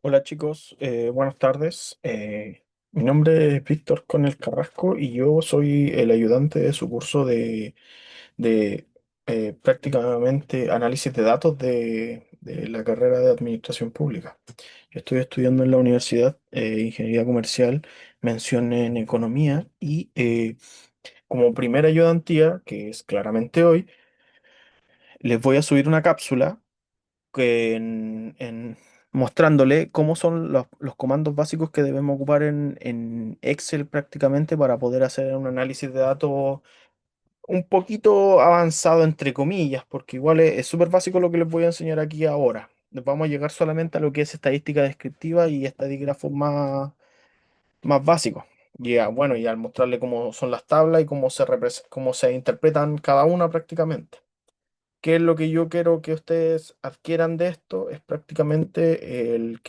Hola chicos, buenas tardes. Mi nombre es Víctor Conel Carrasco y yo soy el ayudante de su curso de prácticamente análisis de datos de la carrera de Administración Pública. Yo estoy estudiando en la Universidad Ingeniería Comercial, mención en Economía y como primera ayudantía, que es claramente hoy, les voy a subir una cápsula mostrándole cómo son los comandos básicos que debemos ocupar en Excel prácticamente para poder hacer un análisis de datos un poquito avanzado entre comillas, porque igual es súper básico lo que les voy a enseñar aquí ahora. Vamos a llegar solamente a lo que es estadística descriptiva y estadígrafos más básicos. Bueno, y al mostrarle cómo son las tablas y cómo se interpretan cada una prácticamente. ¿Qué es lo que yo quiero que ustedes adquieran de esto? Es prácticamente el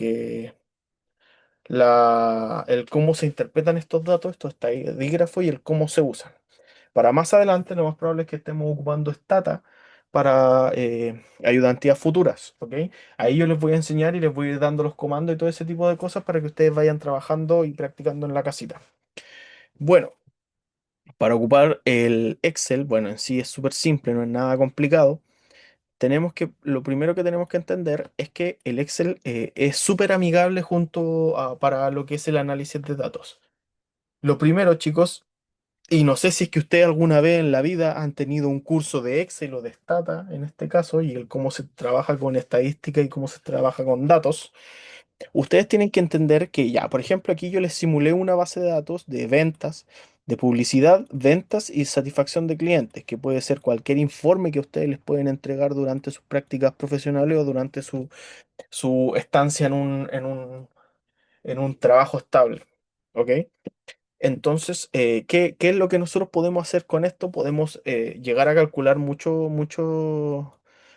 cómo se interpretan estos datos, estos estadígrafos y el cómo se usan. Para más adelante, lo más probable es que estemos ocupando Stata para ayudantías futuras, ¿ok? Ahí yo les voy a enseñar y les voy a ir dando los comandos y todo ese tipo de cosas para que ustedes vayan trabajando y practicando en la casita. Bueno, para ocupar el Excel, bueno, en sí es súper simple, no es nada complicado. Lo primero que tenemos que entender es que el Excel es súper amigable para lo que es el análisis de datos. Lo primero, chicos, y no sé si es que ustedes alguna vez en la vida han tenido un curso de Excel o de Stata, en este caso, y el cómo se trabaja con estadística y cómo se trabaja con datos. Ustedes tienen que entender que ya, por ejemplo, aquí yo les simulé una base de datos de ventas, de publicidad, ventas y satisfacción de clientes, que puede ser cualquier informe que ustedes les pueden entregar durante sus prácticas profesionales o durante su estancia en un trabajo estable. ¿Ok? Entonces, ¿qué es lo que nosotros podemos hacer con esto? Podemos llegar a calcular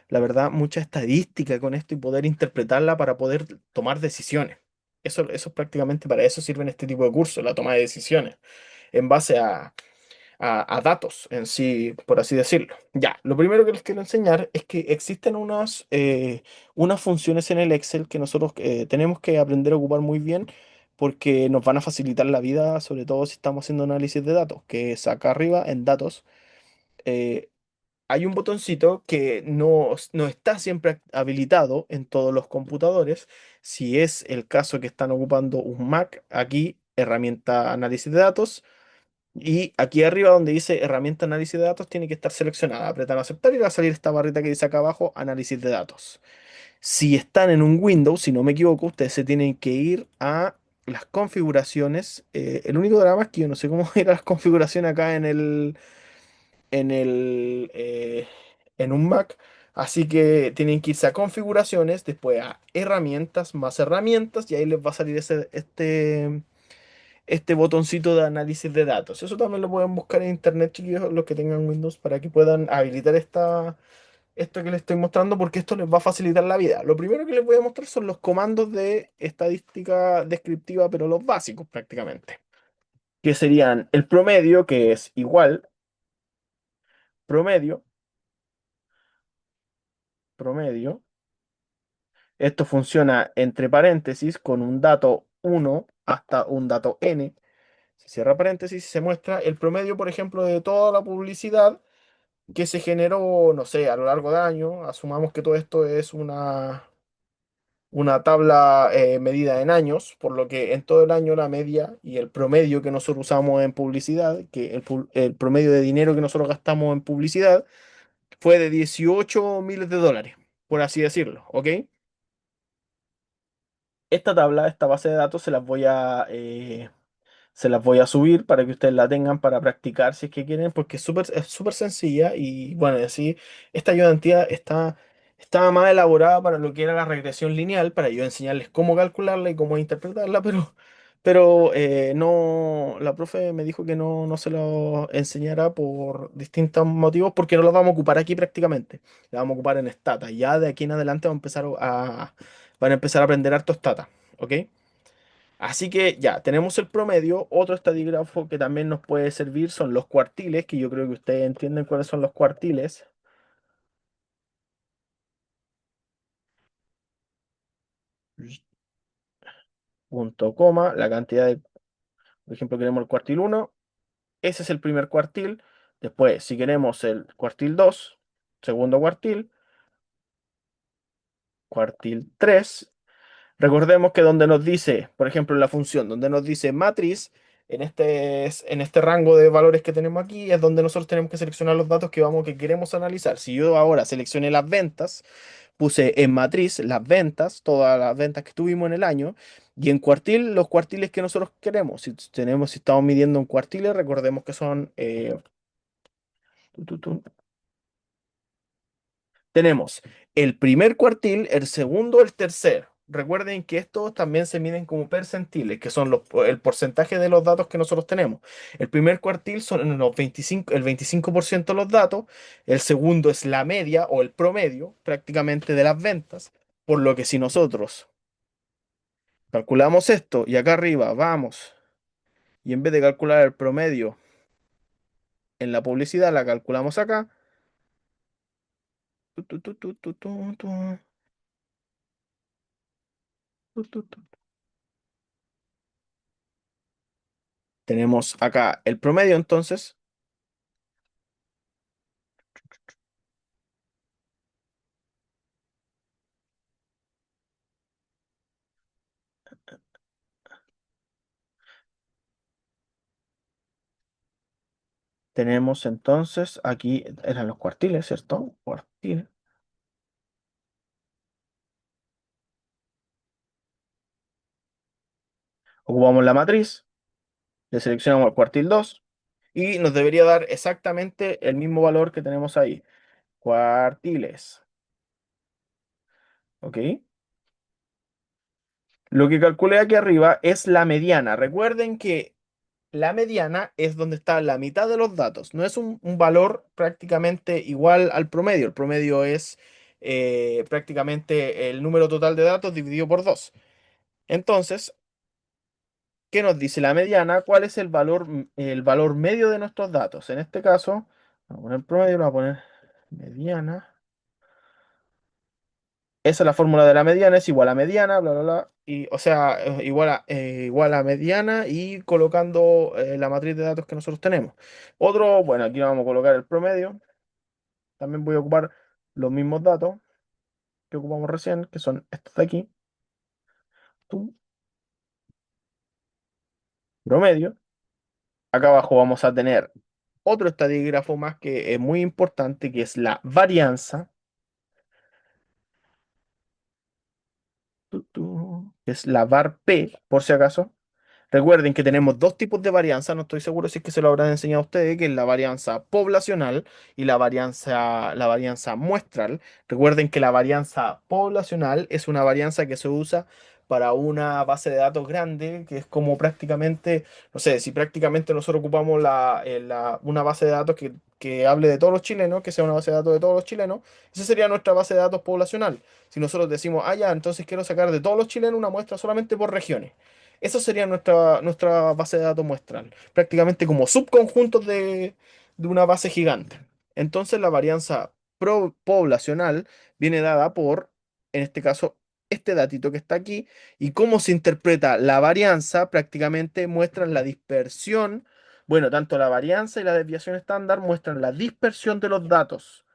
la verdad, mucha estadística con esto y poder interpretarla para poder tomar decisiones. Eso es prácticamente para eso sirven este tipo de cursos, la toma de decisiones, en base a datos en sí, por así decirlo. Ya, lo primero que les quiero enseñar es que existen unas funciones en el Excel que nosotros tenemos que aprender a ocupar muy bien porque nos van a facilitar la vida, sobre todo si estamos haciendo análisis de datos, que es acá arriba en datos. eh, Hay un botoncito que no está siempre habilitado en todos los computadores. Si es el caso que están ocupando un Mac, aquí herramienta análisis de datos y aquí arriba donde dice herramienta análisis de datos tiene que estar seleccionada. Apretan aceptar y va a salir esta barrita que dice acá abajo análisis de datos. Si están en un Windows, si no me equivoco, ustedes se tienen que ir a las configuraciones. El único drama es que yo no sé cómo ir a las configuraciones acá en un Mac. Así que tienen que irse a configuraciones, después a herramientas, más herramientas, y ahí les va a salir este botoncito de análisis de datos. Eso también lo pueden buscar en internet, chiquillos, los que tengan Windows, para que puedan habilitar esto que les estoy mostrando, porque esto les va a facilitar la vida. Lo primero que les voy a mostrar son los comandos de estadística descriptiva, pero los básicos prácticamente, que serían el promedio, que es igual, promedio, promedio. Esto funciona entre paréntesis con un dato 1 hasta un dato n. Se cierra paréntesis y se muestra el promedio, por ejemplo, de toda la publicidad que se generó, no sé, a lo largo de años. Asumamos que todo esto es una tabla medida en años, por lo que en todo el año la media y el promedio que nosotros usamos en publicidad, el promedio de dinero que nosotros gastamos en publicidad, fue de 18 miles de dólares, por así decirlo, ¿ok? Esta tabla, esta base de datos, se las voy a subir para que ustedes la tengan para practicar si es que quieren, porque es súper sencilla y bueno, así esta ayudantía estaba más elaborada para lo que era la regresión lineal, para yo enseñarles cómo calcularla y cómo interpretarla, pero no, la profe me dijo que no se lo enseñara por distintos motivos, porque no lo vamos a ocupar aquí prácticamente, la vamos a ocupar en Stata. Ya de aquí en adelante van a empezar a aprender harto Stata, ¿ok? Así que ya, tenemos el promedio. Otro estadígrafo que también nos puede servir son los cuartiles, que yo creo que ustedes entienden cuáles son los cuartiles. punto coma, la cantidad de, por ejemplo, queremos el cuartil uno, ese es el primer cuartil. Después, si queremos el cuartil 2, segundo cuartil, cuartil 3. Recordemos que donde nos dice, por ejemplo, en la función, donde nos dice matriz, en este rango de valores que tenemos aquí, es donde nosotros tenemos que seleccionar los datos que queremos analizar. Si yo ahora seleccioné las ventas, puse en matriz las ventas, todas las ventas que tuvimos en el año, y en cuartil, los cuartiles que nosotros queremos. Si estamos midiendo en cuartiles, recordemos que son, tu, tu, tu, tenemos el primer cuartil, el segundo, el tercero. Recuerden que estos también se miden como percentiles, que son el porcentaje de los datos que nosotros tenemos. El primer cuartil son el 25% de los datos, el segundo es la media o el promedio prácticamente de las ventas, por lo que si nosotros calculamos esto y acá arriba vamos y en vez de calcular el promedio en la publicidad la calculamos acá, tu, tu, tu, tu, tu, tu, tu, tu. Tenemos acá el promedio entonces. Tenemos entonces aquí, eran los cuartiles, ¿cierto? Cuartil. Ocupamos la matriz, le seleccionamos el cuartil 2 y nos debería dar exactamente el mismo valor que tenemos ahí. Cuartiles. ¿Ok? Lo que calculé aquí arriba es la mediana. Recuerden que la mediana es donde está la mitad de los datos. No es un valor prácticamente igual al promedio. El promedio es prácticamente el número total de datos dividido por 2. Entonces, ¿qué nos dice la mediana? ¿Cuál es el valor medio de nuestros datos? En este caso, vamos a poner promedio, vamos a poner mediana. Esa es la fórmula de la mediana, es igual a mediana, bla, bla, bla. Y, o sea, igual a mediana y colocando la matriz de datos que nosotros tenemos. Bueno, aquí vamos a colocar el promedio. También voy a ocupar los mismos datos que ocupamos recién, que son estos de aquí. Tu promedio. Acá abajo vamos a tener otro estadígrafo más que es muy importante, que es la varianza. Que es la var P, por si acaso. Recuerden que tenemos dos tipos de varianza, no estoy seguro si es que se lo habrán enseñado a ustedes, que es la varianza poblacional y la varianza muestral. Recuerden que la varianza poblacional es una varianza que se usa para una base de datos grande, que es como prácticamente, no sé, si prácticamente nosotros ocupamos una base de datos que hable de todos los chilenos, que sea una base de datos de todos los chilenos, esa sería nuestra base de datos poblacional. Si nosotros decimos, ah, ya, entonces quiero sacar de todos los chilenos una muestra solamente por regiones. Esa sería nuestra base de datos muestral, prácticamente como subconjuntos de una base gigante. Entonces la varianza poblacional viene dada por, en este caso, este datito que está aquí, y cómo se interpreta la varianza prácticamente muestran la dispersión, bueno, tanto la varianza y la desviación estándar muestran la dispersión de los datos.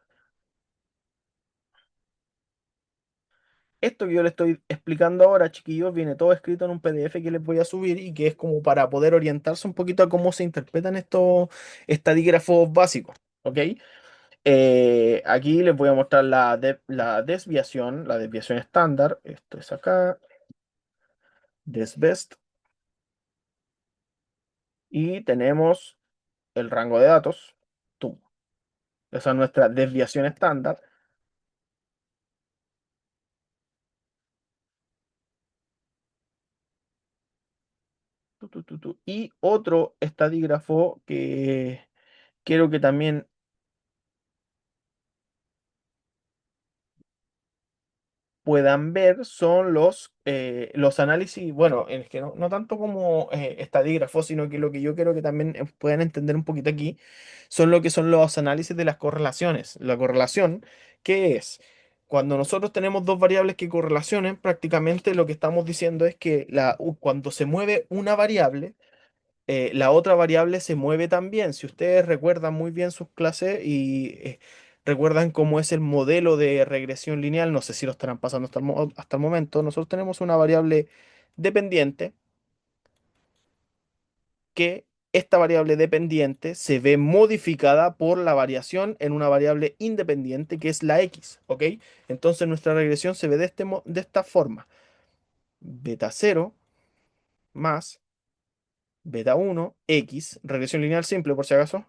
Esto que yo les estoy explicando ahora, chiquillos, viene todo escrito en un PDF que les voy a subir y que es como para poder orientarse un poquito a cómo se interpretan estos estadígrafos básicos, ¿ok? Aquí les voy a mostrar la desviación estándar. Esto es acá, desbest, y tenemos el rango de datos. Tú. Esa es nuestra desviación estándar. Y otro estadígrafo que quiero que también puedan ver son los análisis, bueno, es que no tanto como estadígrafos, sino que lo que yo quiero que también puedan entender un poquito aquí son lo que son los análisis de las correlaciones. La correlación, ¿qué es? Cuando nosotros tenemos dos variables que correlacionen, prácticamente lo que estamos diciendo es que cuando se mueve una variable, la otra variable se mueve también. Si ustedes recuerdan muy bien sus clases y recuerdan cómo es el modelo de regresión lineal, no sé si lo estarán pasando hasta el momento, nosotros tenemos una variable dependiente que esta variable dependiente se ve modificada por la variación en una variable independiente que es la x, ¿ok? Entonces nuestra regresión se ve de esta forma. Beta cero más beta uno x, regresión lineal simple por si acaso,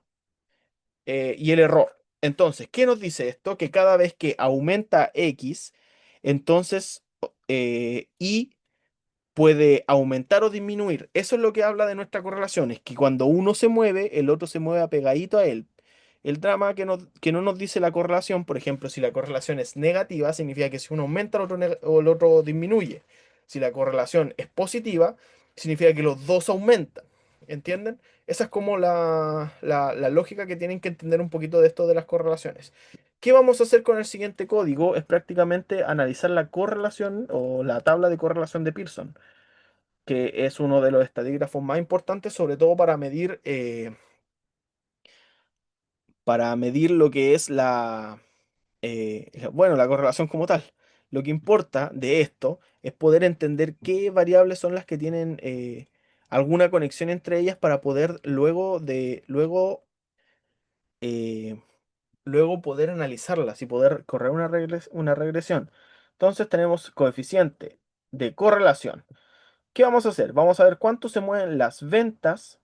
y el error. Entonces, ¿qué nos dice esto? Que cada vez que aumenta x, entonces y puede aumentar o disminuir. Eso es lo que habla de nuestra correlación, es que cuando uno se mueve, el otro se mueve apegadito a él. El drama que no nos dice la correlación, por ejemplo, si la correlación es negativa, significa que si uno aumenta, o el otro disminuye. Si la correlación es positiva, significa que los dos aumentan. ¿Entienden? Esa es como la lógica que tienen que entender un poquito de esto de las correlaciones. ¿Qué vamos a hacer con el siguiente código? Es prácticamente analizar la correlación o la tabla de correlación de Pearson, que es uno de los estadígrafos más importantes, sobre todo para medir lo que es bueno, la correlación como tal. Lo que importa de esto es poder entender qué variables son las que tienen alguna conexión entre ellas para poder eh, luego poder analizarlas y poder correr una regresión. Entonces tenemos coeficiente de correlación. ¿Qué vamos a hacer? Vamos a ver cuánto se mueven las ventas,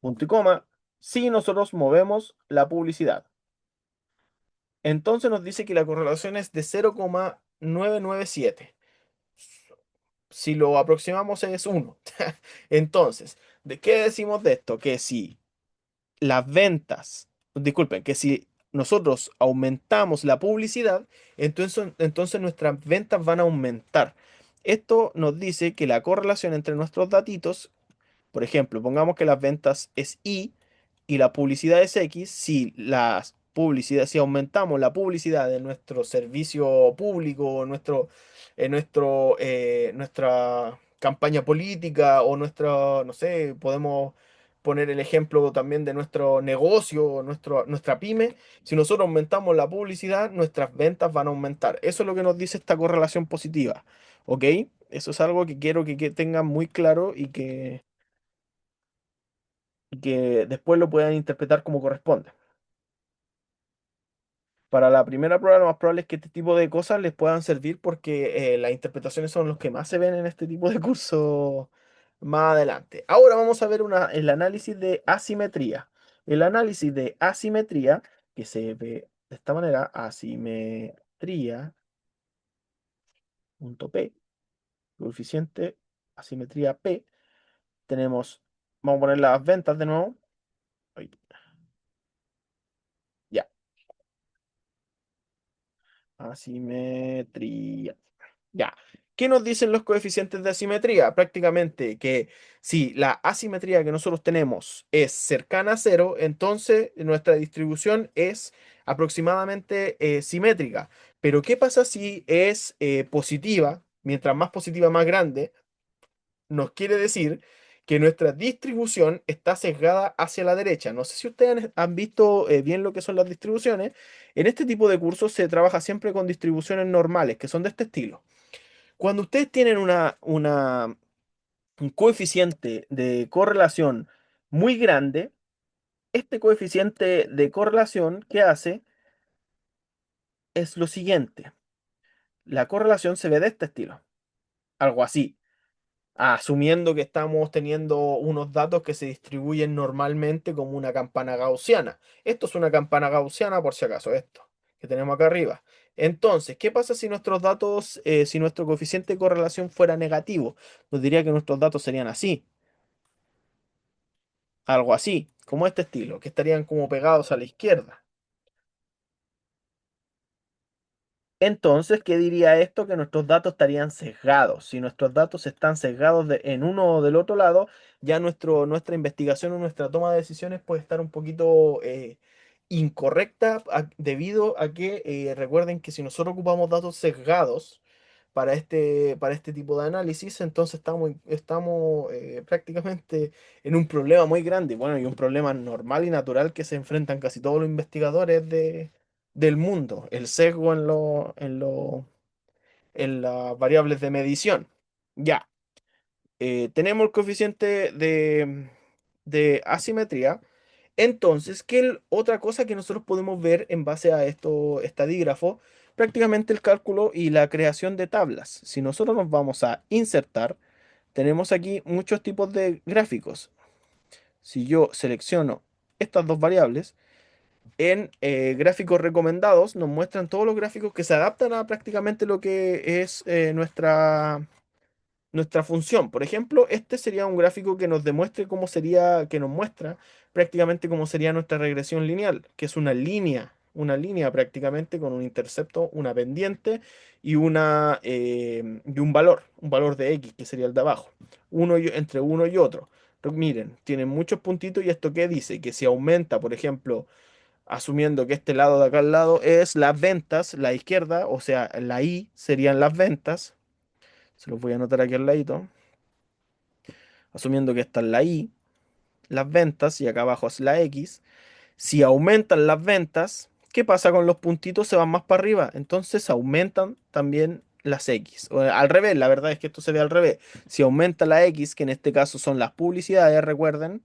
punto y coma, si nosotros movemos la publicidad. Entonces nos dice que la correlación es de 0,997. Si lo aproximamos es 1. Entonces, ¿de qué decimos de esto? Que si las ventas, disculpen, que si nosotros aumentamos la publicidad, entonces nuestras ventas van a aumentar. Esto nos dice que la correlación entre nuestros datitos, por ejemplo, pongamos que las ventas es Y y la publicidad es X, si aumentamos la publicidad de nuestro servicio público, nuestra campaña política o no sé, podemos poner el ejemplo también de nuestro negocio, nuestra pyme. Si nosotros aumentamos la publicidad, nuestras ventas van a aumentar. Eso es lo que nos dice esta correlación positiva. ¿Ok? Eso es algo que quiero que tengan muy claro y que después lo puedan interpretar como corresponde. Para la primera prueba, lo más probable es que este tipo de cosas les puedan servir porque las interpretaciones son los que más se ven en este tipo de cursos más adelante. Ahora vamos a ver el análisis de asimetría. El análisis de asimetría, que se ve de esta manera, asimetría, punto P, coeficiente, asimetría P. Tenemos, vamos a poner las ventas de nuevo. Ay, ya, asimetría. Ya. ¿Qué nos dicen los coeficientes de asimetría? Prácticamente que si la asimetría que nosotros tenemos es cercana a cero, entonces nuestra distribución es aproximadamente simétrica. Pero ¿qué pasa si es positiva? Mientras más positiva, más grande, nos quiere decir que nuestra distribución está sesgada hacia la derecha. No sé si ustedes han visto bien lo que son las distribuciones. En este tipo de cursos se trabaja siempre con distribuciones normales, que son de este estilo. Cuando ustedes tienen un coeficiente de correlación muy grande, este coeficiente de correlación que hace es lo siguiente. La correlación se ve de este estilo, algo así, asumiendo que estamos teniendo unos datos que se distribuyen normalmente como una campana gaussiana. Esto es una campana gaussiana por si acaso, esto que tenemos acá arriba. Entonces, ¿qué pasa si si nuestro coeficiente de correlación fuera negativo? Nos diría que nuestros datos serían así, algo así, como este estilo, que estarían como pegados a la izquierda. Entonces, ¿qué diría esto? Que nuestros datos estarían sesgados. Si nuestros datos están sesgados en uno o del otro lado, ya nuestra investigación o nuestra toma de decisiones puede estar un poquito incorrecta debido a que recuerden que si nosotros ocupamos datos sesgados para este tipo de análisis, entonces estamos prácticamente en un problema muy grande. Bueno, y un problema normal y natural que se enfrentan casi todos los investigadores del mundo, el sesgo en las variables de medición. Ya, tenemos el coeficiente de asimetría. Entonces, otra cosa que nosotros podemos ver en base a esto, estadígrafo, prácticamente el cálculo y la creación de tablas. Si nosotros nos vamos a insertar, tenemos aquí muchos tipos de gráficos. Si yo selecciono estas dos variables, en gráficos recomendados nos muestran todos los gráficos que se adaptan a prácticamente lo que es nuestra función. Por ejemplo, este sería un gráfico que nos demuestre cómo sería, que nos muestra prácticamente cómo sería nuestra regresión lineal, que es una línea prácticamente con un intercepto, una pendiente y un valor de x, que sería el de abajo, entre uno y otro. Pero miren, tienen muchos puntitos y esto qué dice, que si aumenta, por ejemplo, asumiendo que este lado de acá al lado es las ventas, la izquierda, o sea, la y serían las ventas, se los voy a anotar aquí al ladito, asumiendo que esta es la Y, las ventas, y acá abajo es la X. Si aumentan las ventas, ¿qué pasa con los puntitos? Se van más para arriba, entonces aumentan también las X. O al revés, la verdad es que esto se ve al revés. Si aumenta la X, que en este caso son las publicidades, recuerden,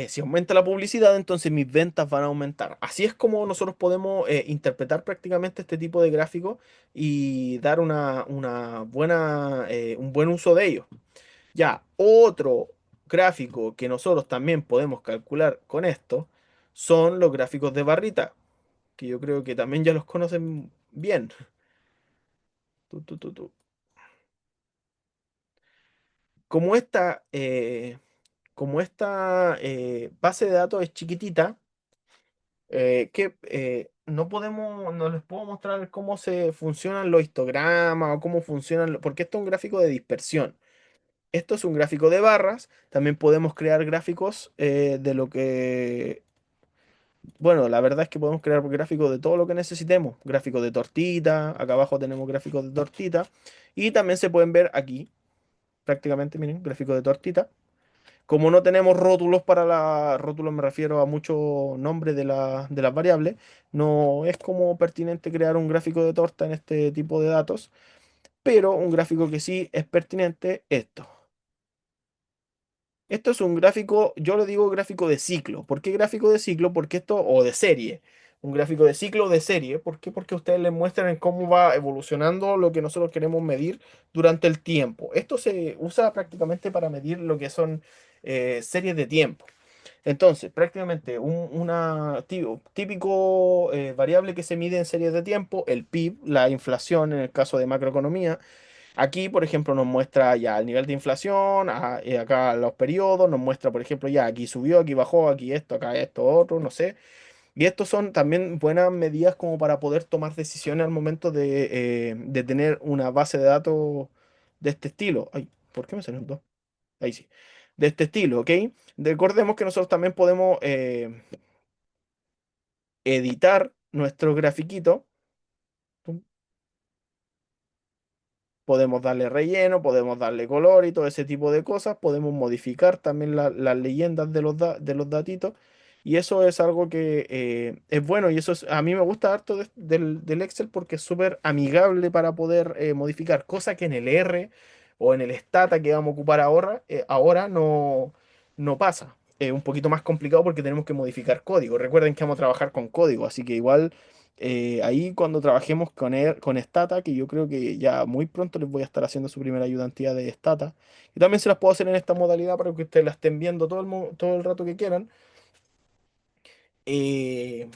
si aumenta la publicidad, entonces mis ventas van a aumentar. Así es como nosotros podemos interpretar prácticamente este tipo de gráficos y dar un buen uso de ellos. Ya, otro gráfico que nosotros también podemos calcular con esto son los gráficos de barrita, que yo creo que también ya los conocen bien. Tu, tu, tu, tu. Como esta base de datos es chiquitita, no les puedo mostrar cómo se funcionan los histogramas o cómo funcionan, porque esto es un gráfico de dispersión. Esto es un gráfico de barras. También podemos crear gráficos de lo que... Bueno, la verdad es que podemos crear gráficos de todo lo que necesitemos. Gráficos de tortita. Acá abajo tenemos gráficos de tortita. Y también se pueden ver aquí, prácticamente, miren, gráficos de tortita. Como no tenemos rótulos para la... Rótulos me refiero a muchos nombres de las variables. No es como pertinente crear un gráfico de torta en este tipo de datos. Pero un gráfico que sí es pertinente, esto. Esto es un gráfico, yo le digo gráfico de ciclo. ¿Por qué gráfico de ciclo? Porque esto, o de serie. Un gráfico de ciclo o de serie. ¿Por qué? Porque ustedes les muestran en cómo va evolucionando lo que nosotros queremos medir durante el tiempo. Esto se usa prácticamente para medir lo que son series de tiempo. Entonces, prácticamente una típico variable que se mide en series de tiempo, el PIB, la inflación en el caso de macroeconomía. Aquí, por ejemplo, nos muestra ya el nivel de inflación, acá los periodos, nos muestra, por ejemplo, ya aquí subió, aquí bajó, aquí esto, acá esto, otro, no sé. Y estos son también buenas medidas como para poder tomar decisiones al momento de tener una base de datos de este estilo. Ay, ¿por qué me salió dos? Ahí sí. De este estilo, ¿ok? Recordemos que nosotros también podemos editar nuestro grafiquito. Podemos darle relleno, podemos darle color y todo ese tipo de cosas. Podemos modificar también las leyendas de los datitos. Y eso es algo que es bueno y a mí me gusta harto del Excel porque es súper amigable para poder modificar, cosa que en el R o en el Stata que vamos a ocupar ahora no pasa. Es un poquito más complicado porque tenemos que modificar código. Recuerden que vamos a trabajar con código, así que igual ahí cuando trabajemos con Stata, que yo creo que ya muy pronto les voy a estar haciendo su primera ayudantía de Stata. Y también se las puedo hacer en esta modalidad para que ustedes la estén viendo todo el rato que quieran. Eh,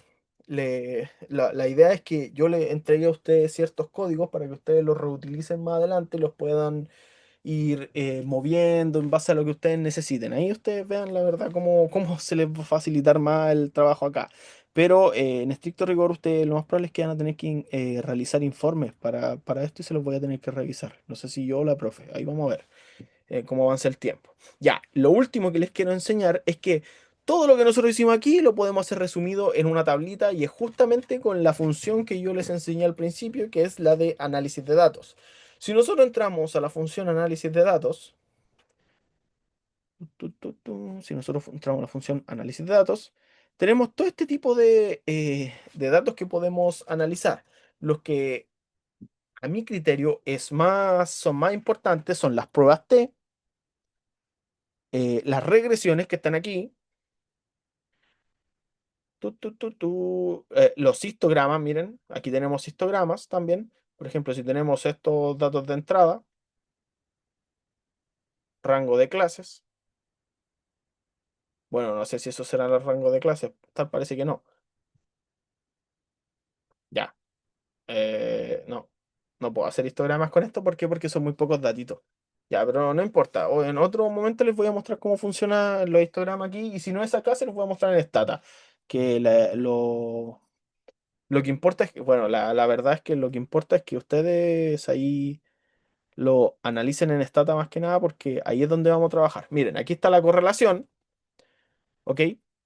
la idea es que yo le entregue a ustedes ciertos códigos para que ustedes los reutilicen más adelante y los puedan ir moviendo en base a lo que ustedes necesiten. Ahí ustedes vean la verdad cómo se les va a facilitar más el trabajo acá. Pero en estricto rigor, ustedes lo más probable es que van a tener que realizar informes para esto y se los voy a tener que revisar. No sé si yo o la profe. Ahí vamos a ver cómo avanza el tiempo. Ya, lo último que les quiero enseñar es que Todo lo que nosotros hicimos aquí lo podemos hacer resumido en una tablita y es justamente con la función que yo les enseñé al principio, que es la de análisis de datos. Si nosotros entramos a la función análisis de datos, si nosotros entramos a la función análisis de datos, tenemos todo este tipo de datos que podemos analizar. Los que a mi criterio son más importantes son las pruebas T, las regresiones que están aquí, los histogramas, miren, aquí tenemos histogramas también. Por ejemplo, si tenemos estos datos de entrada, rango de clases, bueno, no sé si eso será el rango de clases, tal parece que no. Ya, no, no puedo hacer histogramas con esto, ¿por qué? Porque son muy pocos datitos. Ya, pero no importa. O en otro momento les voy a mostrar cómo funcionan los histogramas aquí. Y si no es acá, se los voy a mostrar en Stata. Que lo que importa es que, bueno, la verdad es que lo que importa es que ustedes ahí lo analicen en Stata más que nada, porque ahí es donde vamos a trabajar. Miren, aquí está la correlación. ¿Ok?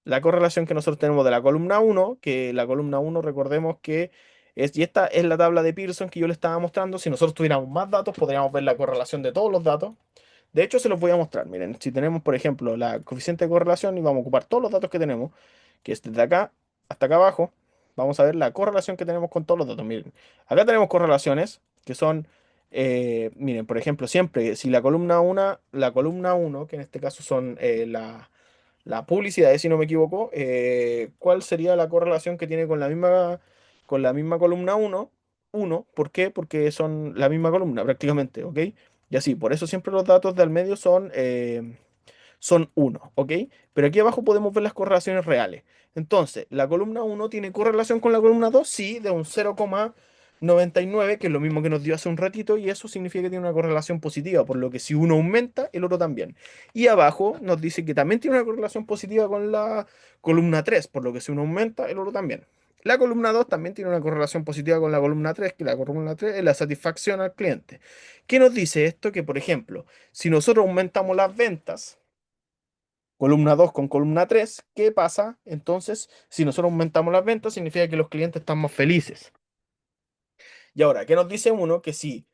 La correlación que nosotros tenemos de la columna uno, que la columna uno recordemos que es, y esta es la tabla de Pearson que yo le estaba mostrando. Si nosotros tuviéramos más datos, podríamos ver la correlación de todos los datos. De hecho, se los voy a mostrar. Miren, si tenemos, por ejemplo, la coeficiente de correlación y vamos a ocupar todos los datos que tenemos, que es desde acá hasta acá abajo, vamos a ver la correlación que tenemos con todos los datos. Miren, acá tenemos correlaciones que son, miren, por ejemplo, siempre, si la columna uno que en este caso son la publicidad, si no me equivoco, ¿cuál sería la correlación que tiene con la misma columna uno? ¿Por qué? Porque son la misma columna prácticamente, ¿ok? Y así, por eso siempre los datos del medio son uno, ¿ok? Pero aquí abajo podemos ver las correlaciones reales. Entonces, la columna uno tiene correlación con la columna 2, sí, de un 0,99, que es lo mismo que nos dio hace un ratito, y eso significa que tiene una correlación positiva, por lo que si uno aumenta, el otro también. Y abajo nos dice que también tiene una correlación positiva con la columna 3, por lo que si uno aumenta, el otro también. La columna 2 también tiene una correlación positiva con la columna 3, que la columna 3 es la satisfacción al cliente. ¿Qué nos dice esto? Que, por ejemplo, si nosotros aumentamos las ventas, columna 2 con columna 3, ¿qué pasa? Entonces, si nosotros aumentamos las ventas, significa que los clientes están más felices. Y ahora, ¿qué nos dice uno? Que si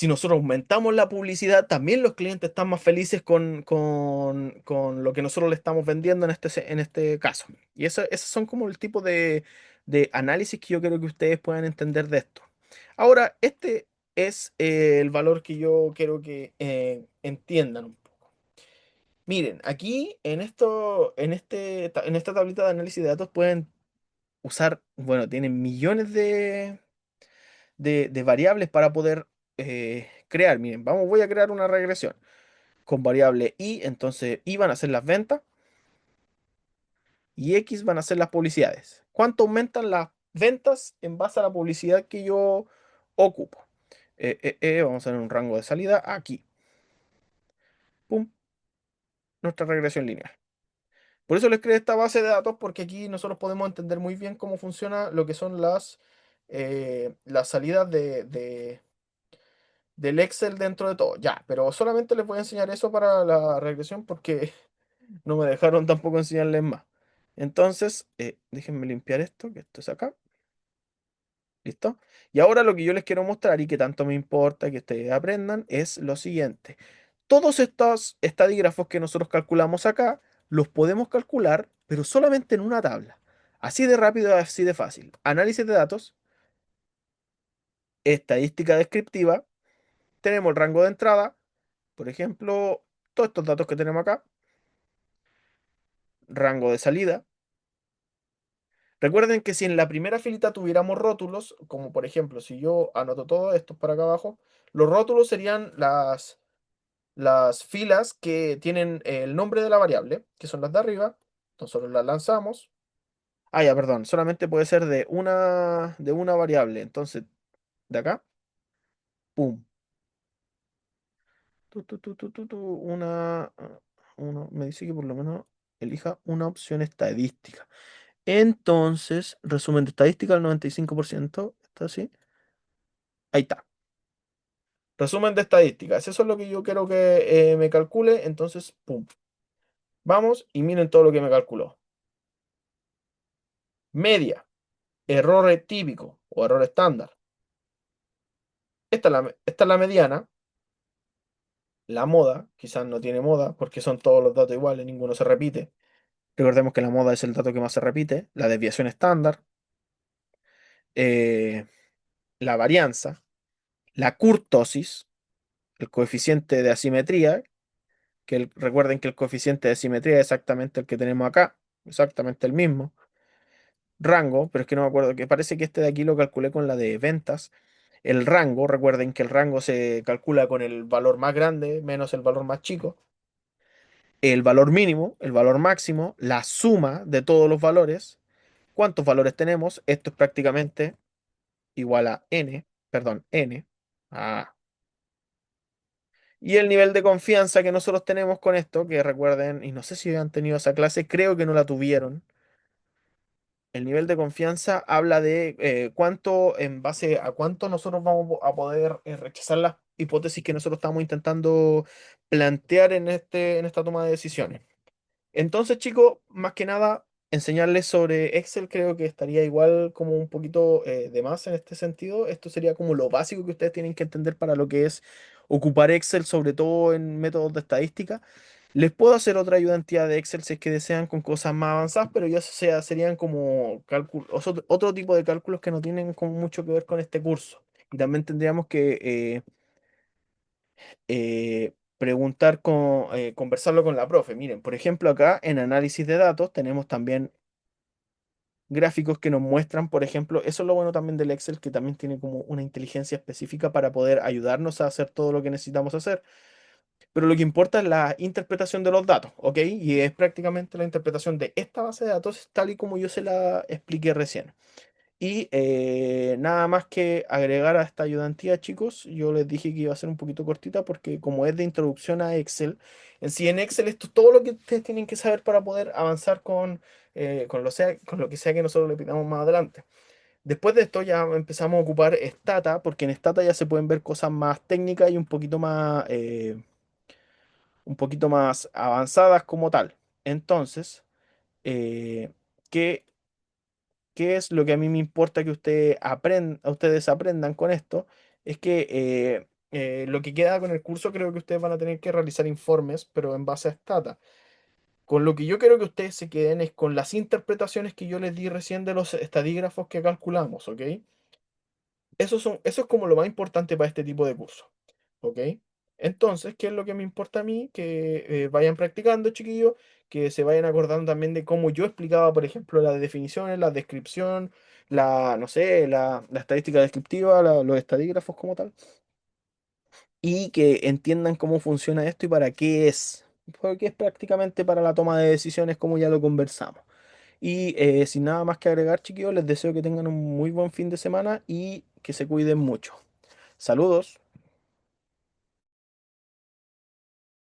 nosotros aumentamos la publicidad, también los clientes están más felices con lo que nosotros le estamos vendiendo en este caso. Y esos son como el tipo de análisis que yo quiero que ustedes puedan entender de esto. Ahora, este es el valor que yo quiero que entiendan. Miren, aquí en esta tablita de análisis de datos pueden usar, bueno, tienen millones de variables para poder crear. Miren, voy a crear una regresión con variable y, entonces y van a ser las ventas y x van a ser las publicidades. ¿Cuánto aumentan las ventas en base a la publicidad que yo ocupo? Vamos a tener un rango de salida aquí. Pum, nuestra regresión lineal. Por eso les creé esta base de datos, porque aquí nosotros podemos entender muy bien cómo funciona lo que son las salidas del Excel dentro de todo. Ya, pero solamente les voy a enseñar eso para la regresión porque no me dejaron tampoco enseñarles más. Entonces, déjenme limpiar esto, que esto es acá. ¿Listo? Y ahora lo que yo les quiero mostrar y que tanto me importa que ustedes aprendan es lo siguiente. Todos estos estadígrafos que nosotros calculamos acá, los podemos calcular, pero solamente en una tabla. Así de rápido, así de fácil. Análisis de datos, estadística descriptiva, tenemos el rango de entrada, por ejemplo, todos estos datos que tenemos acá, rango de salida. Recuerden que si en la primera filita tuviéramos rótulos, como por ejemplo, si yo anoto todo esto para acá abajo, los rótulos serían las filas que tienen el nombre de la variable, que son las de arriba. Nosotros las lanzamos. Ah, ya, perdón, solamente puede ser de una variable. Entonces, de acá, pum. Uno me dice que por lo menos elija una opción estadística. Entonces, resumen de estadística al 95%. ¿Está así? Ahí está. Resumen de estadísticas. Eso es lo que yo quiero que me calcule. Entonces, pum. Vamos y miren todo lo que me calculó. Media, error típico o error estándar. Esta es la mediana, la moda, quizás no tiene moda porque son todos los datos iguales, ninguno se repite. Recordemos que la moda es el dato que más se repite, la desviación estándar, eh, la varianza, la kurtosis, el coeficiente de asimetría, recuerden que el coeficiente de asimetría es exactamente el que tenemos acá, exactamente el mismo. Rango, pero es que no me acuerdo, que parece que este de aquí lo calculé con la de ventas. El rango, recuerden que el rango se calcula con el valor más grande menos el valor más chico. El valor mínimo, el valor máximo, la suma de todos los valores. ¿Cuántos valores tenemos? Esto es prácticamente igual a n, perdón, n. Ah. Y el nivel de confianza que nosotros tenemos con esto, que recuerden, y no sé si han tenido esa clase, creo que no la tuvieron. El nivel de confianza habla de cuánto, en base a cuánto nosotros vamos a poder rechazar las hipótesis que nosotros estamos intentando plantear en esta toma de decisiones. Entonces, chicos, más que nada, enseñarles sobre Excel creo que estaría igual como un poquito de más en este sentido. Esto sería como lo básico que ustedes tienen que entender para lo que es ocupar Excel, sobre todo en métodos de estadística. Les puedo hacer otra ayudantía de Excel si es que desean con cosas más avanzadas, pero ya serían como cálculos, otro tipo de cálculos que no tienen como mucho que ver con este curso. Y también tendríamos que preguntar conversarlo con la profe. Miren, por ejemplo, acá en análisis de datos tenemos también gráficos que nos muestran, por ejemplo, eso es lo bueno también del Excel, que también tiene como una inteligencia específica para poder ayudarnos a hacer todo lo que necesitamos hacer. Pero lo que importa es la interpretación de los datos, ¿ok? Y es prácticamente la interpretación de esta base de datos tal y como yo se la expliqué recién. Y nada más que agregar a esta ayudantía, chicos, yo les dije que iba a ser un poquito cortita porque como es de introducción a Excel, en sí en Excel esto es todo lo que ustedes tienen que saber para poder avanzar con lo que sea que nosotros le pidamos más adelante. Después de esto ya empezamos a ocupar Stata, porque en Stata ya se pueden ver cosas más técnicas y un poquito más avanzadas como tal. Entonces, eh, ¿qué qué es lo que a mí me importa que ustedes aprendan con esto? Es que lo que queda con el curso creo que ustedes van a tener que realizar informes, pero en base a Stata. Con lo que yo quiero que ustedes se queden es con las interpretaciones que yo les di recién de los estadígrafos que calculamos, ¿ok? Eso es como lo más importante para este tipo de curso, ¿ok? Entonces, ¿qué es lo que me importa a mí? Que vayan practicando, chiquillos, que se vayan acordando también de cómo yo explicaba, por ejemplo, las definiciones, la descripción, no sé, la estadística descriptiva, los estadígrafos como tal, y que entiendan cómo funciona esto y para qué es. Porque es prácticamente para la toma de decisiones, como ya lo conversamos. Y sin nada más que agregar, chiquillos, les deseo que tengan un muy buen fin de semana y que se cuiden mucho. Saludos.